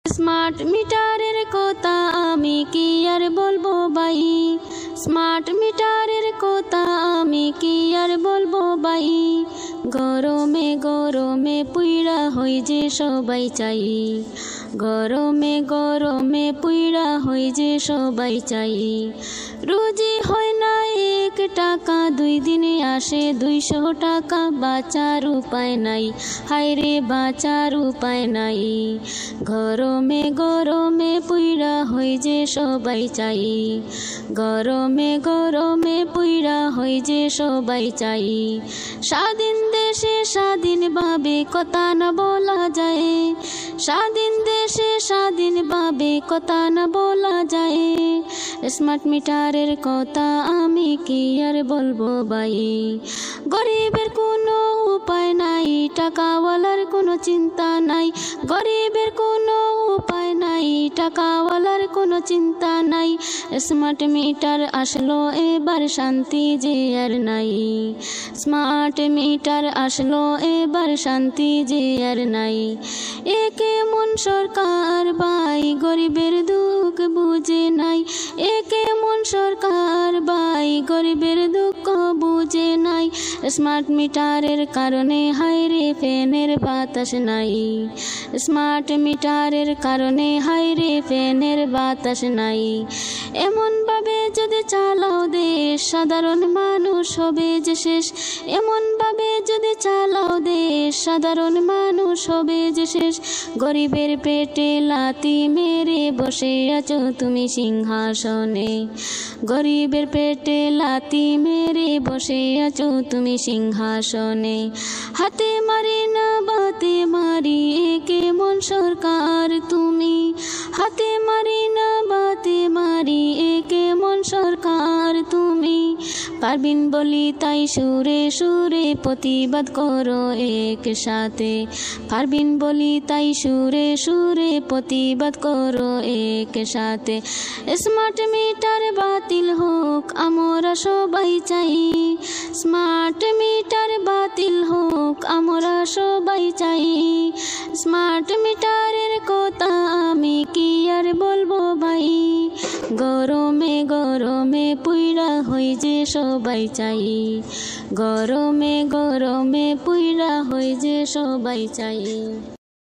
Smart মিটারের কথা আমি কি আর বলবো ভাই, স্মার্ট মিটারের কথা আমি কি আর বলবো ভাই। গরমে গরমে পুইরা হই যে সবাই চাই, গরমে গরমে পুইরা হই যে সবাই চাই। রুজি হয় না 1 টাকা, 2 দিনে আসে 200 টাকা, বাঁচার উপায় নাই, হায়রে বাঁচার উপায় নাই। গরমে গরমে পুইরা হই যে সবাই চাই, গরমে গরমে পুইরা হই যে সবাই চাই। স্বাধীন দেশে স্বাধীনভাবে কথা না বলা যায়, স্বাধীন দেশে স্বাধীনভাবে কথা না বলা যায়। স্মার্ট মিটারের কথা আমি কি আর বলবো ভাই। গরিবের কোনো উপায় নাই, টাকাওয়ালার কোনো চিন্তা নাই, গরিবের কোনো উপায় নাই, টাকাওয়ালার কোনো চিন্তা নাই। স্মার্ট মিটার আসলো এবার শান্তি যে আর নাই, স্মার্ট মিটার আসলো এবার শান্তি যে আর নাই। একে মন সরকার ভাই গরিবের দুঃখ বুঝে নাই, একে মন সরকার ভাই গরিবের দুঃখ বুঝে নাই। স্মার্ট মিটারের কারণে হায়রে ফ্যানের বাতাস নাই, স্মার্ট মিটারের কারণে হায়রে ফ্যানের বাতাস নাই। এমনভাবে যদি চালাও দেশ সাধারণ মানুষ হবে যে শেষ, এমনভাবে যদি চালাও দেশ সাধারণ মানুষ হবে যে শেষ। গরিবের পেটে লাথি মেরে বসে আছো তুমি সিংহাসনে, গরিবের পেটে লাথি মেরে বসে আছো তুমি সিংহাসনে। হাতে মারি না বাতে মারি একে মন সরকার তুমি, হাতে মারি না বাতে মারি একে মন সরকার তুমি। পারবিন বলি তাই সুরে সুরে প্রতিবাদ করো একসাথে, পারবিন বলি তাই সুরে সুরে প্রতিবাদ করো একসাথে। স্মার্ট মিটার বাতিল হোক আমরা সবাই চাই, স্মার্ট মিটার বাতিল হোক আমরা সবাই চাই। স্মার্ট মিটারের কথা আমি কি আর বলবো ভাই। গরমে গরমে পুইরা হই যে সবাই চাই, গরমে গরমে পুইরা হই যে সবাই চাই।